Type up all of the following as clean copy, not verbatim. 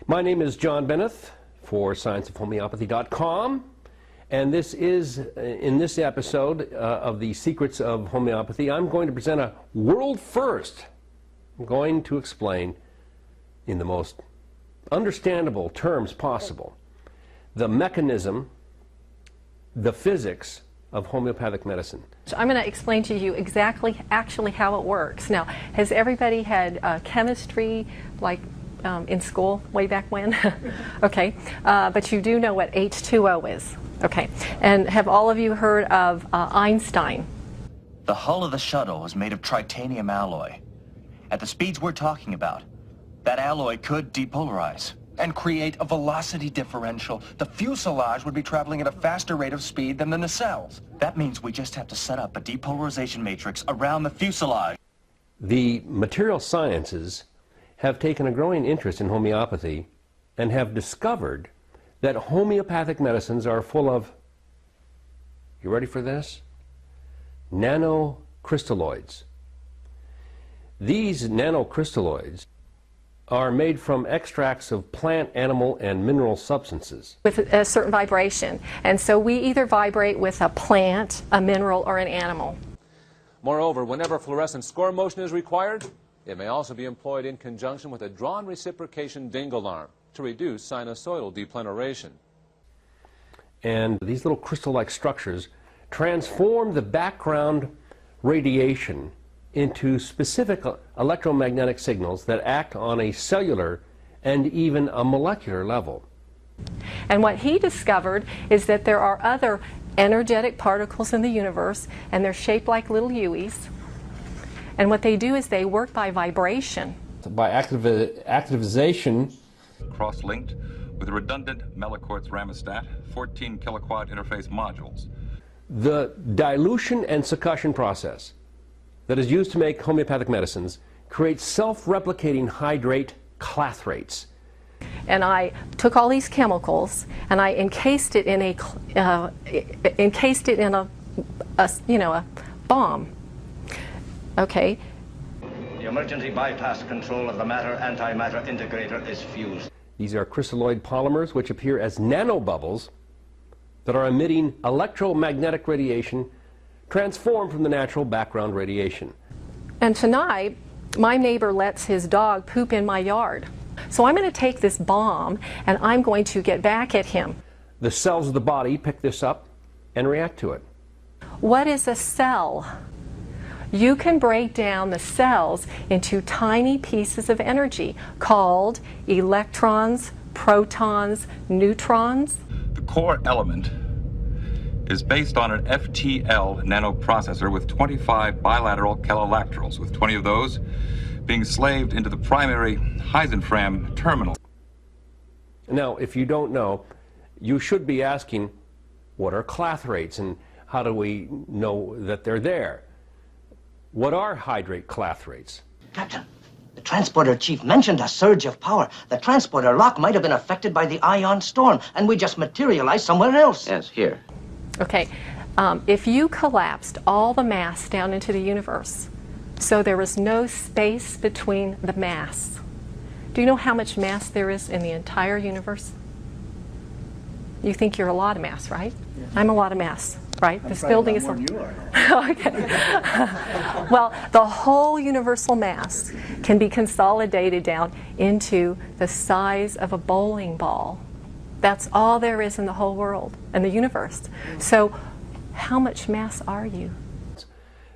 My name is John Benneth for scienceofhomeopathy.com, and this is, in this episode of the Secrets of Homeopathy, I'm going to present a world first. I'm going to explain in the most understandable terms possible the mechanism, the physics of homeopathic medicine. So I'm going to explain to you exactly actually how it works. Now, has everybody had chemistry like in school way back when? Okay, but you do know what H2O is. Okay, and have all of you heard of Einstein? The hull of the shuttle is made of titanium alloy. At the speeds we're talking about, that alloy could depolarize and create a velocity differential. The fuselage would be traveling at a faster rate of speed than the nacelles. That means we just have to set up a depolarization matrix around the fuselage. The material sciences have taken a growing interest in homeopathy and have discovered that homeopathic medicines are full of, you ready for this? Nanocrystalloids. These nanocrystalloids are made from extracts of plant, animal, and mineral substances. With a certain vibration. And so we either vibrate with a plant, a mineral, or an animal. Moreover, whenever fluorescent score motion is required, it may also be employed in conjunction with a drawn reciprocation dingle arm to reduce sinusoidal depleneration. And these little crystal-like structures transform the background radiation into specific electromagnetic signals that act on a cellular and even a molecular level. And what he discovered is that there are other energetic particles in the universe, and they're shaped like little U's. And what they do is they work by vibration. By activization. Cross-linked with redundant Melichort's Ramostat 14 kiloquad interface modules. The dilution and succussion process that is used to make homeopathic medicines creates self-replicating hydrate clathrates. And I took all these chemicals and I encased it in a bomb. Okay. The emergency bypass control of the matter-antimatter integrator is fused. These are crystalloid polymers which appear as nanobubbles that are emitting electromagnetic radiation transformed from the natural background radiation. And tonight, my neighbor lets his dog poop in my yard. So I'm going to take this bomb and I'm going to get back at him. The cells of the body pick this up and react to it. What is a cell? You can break down the cells into tiny pieces of energy called electrons, protons, neutrons. The core element is based on an FTL nanoprocessor with 25 bilateral calolacterals, with 20 of those being slaved into the primary Heisenfram terminal. Now, if you don't know, you should be asking, what are clathrates and how do we know that they're there? What are hydrate clathrates? Captain, the transporter chief mentioned a surge of power. The transporter lock might have been affected by the ion storm, and we just materialized somewhere else. Yes, here. Okay, if you collapsed all the mass down into the universe, so there was no space between the mass, do you know how much mass there is in the entire universe? You think you're a lot of mass, right? Yeah. I'm a lot of mass, right? This building is more than you are. Okay. Well, the whole universal mass can be consolidated down into the size of a bowling ball. That's all there is in the whole world and the universe. So how much mass are you?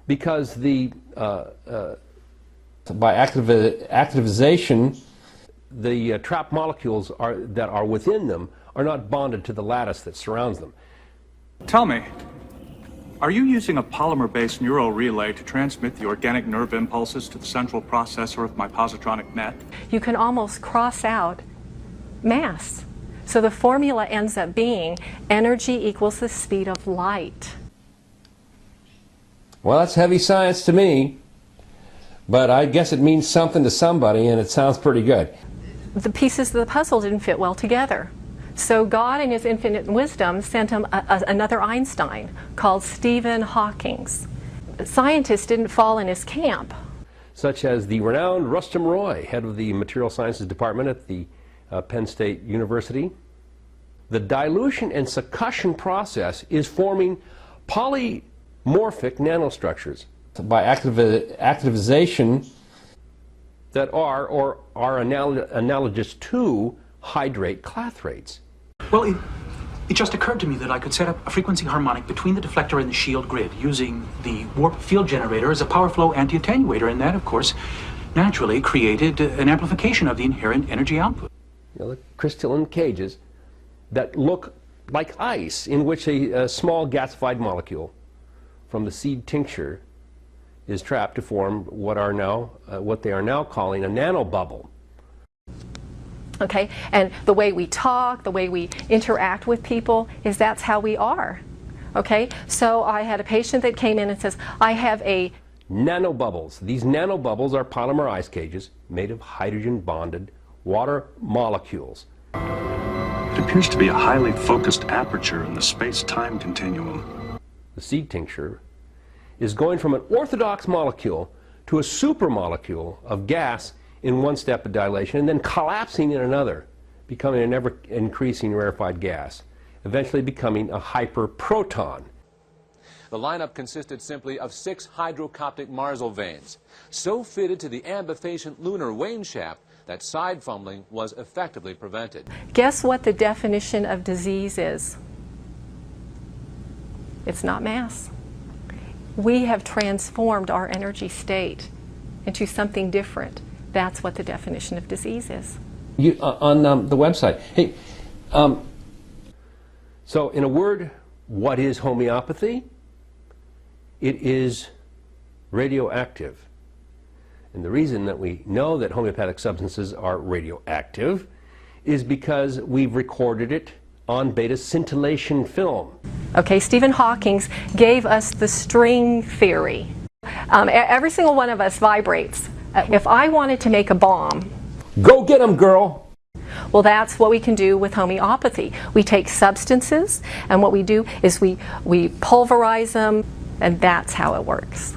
Because the by activization, the trapped molecules that are within them are not bonded to the lattice that surrounds them. Tell me, are you using a polymer-based neural relay to transmit the organic nerve impulses to the central processor of my positronic net? You can almost cross out mass. So the formula ends up being energy equals the speed of light. Well, that's heavy science to me, but I guess it means something to somebody, and it sounds pretty good. The pieces of the puzzle didn't fit well together. So God in his infinite wisdom sent him another Einstein called Stephen Hawking. Scientists didn't fall in his camp. Such as the renowned Rustum Roy, head of the Material Sciences Department at the Penn State University. The dilution and succussion process is forming polymorphic nanostructures by activization that are or are analogous to hydrate clathrates. Well, it just occurred to me that I could set up a frequency harmonic between the deflector and the shield grid using the warp field generator as a power flow anti-attenuator, and that, of course, naturally created an amplification of the inherent energy output. You know, the crystalline cages that look like ice, in which a small gasified molecule from the seed tincture is trapped to form what they are now calling a nanobubble. Okay, and the way we talk, the way we interact with people, is that's how we are. Okay, so I had a patient that came in and says, I have a nanobubbles. These nanobubbles are polymer ice cages made of hydrogen-bonded water molecules. It appears to be a highly focused aperture in the space-time continuum. The seed tincture is going from an orthodox molecule to a supermolecule of gas in one step of dilation, and then collapsing in another, becoming an ever-increasing rarefied gas, eventually becoming a hyperproton. The lineup consisted simply of 6 hydrocoptic Marsal vanes, so fitted to the ambifacient lunar wane shaft that side fumbling was effectively prevented. Guess what the definition of disease is? It's not mass. We have transformed our energy state into something different. That's what the definition of disease is. On the website. Hey, so in a word, what is homeopathy? It is radioactive. And the reason that we know that homeopathic substances are radioactive is because we've recorded it on beta scintillation film. Okay, Stephen Hawking gave us the string theory. Every single one of us vibrates. If I wanted to make a bomb, go get 'em, girl! Well, that's what we can do with homeopathy. We take substances, and what we do is we pulverize them, and that's how it works.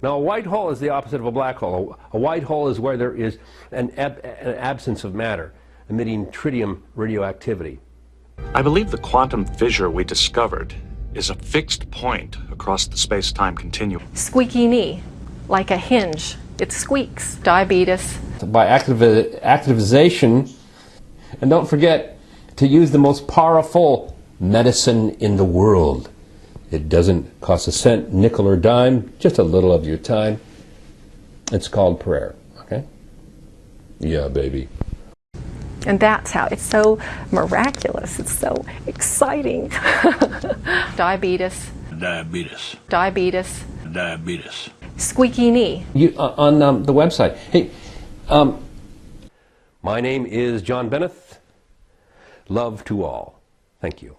Now, a white hole is the opposite of a black hole. A white hole is where there is an absence of matter, emitting tritium radioactivity. I believe the quantum fissure we discovered is a fixed point across the space-time continuum. Squeaky knee, like a hinge. It squeaks. Diabetes. By activization, and don't forget to use the most powerful medicine in the world. It doesn't cost a cent, nickel, or dime, just a little of your time. It's called prayer, okay? Yeah, baby. And that's how it's so miraculous. It's so exciting. Diabetes. Diabetes. Diabetes. Diabetes. Squeaky knee. On the website. Hey, my name is John Benneth. Love to all. Thank you.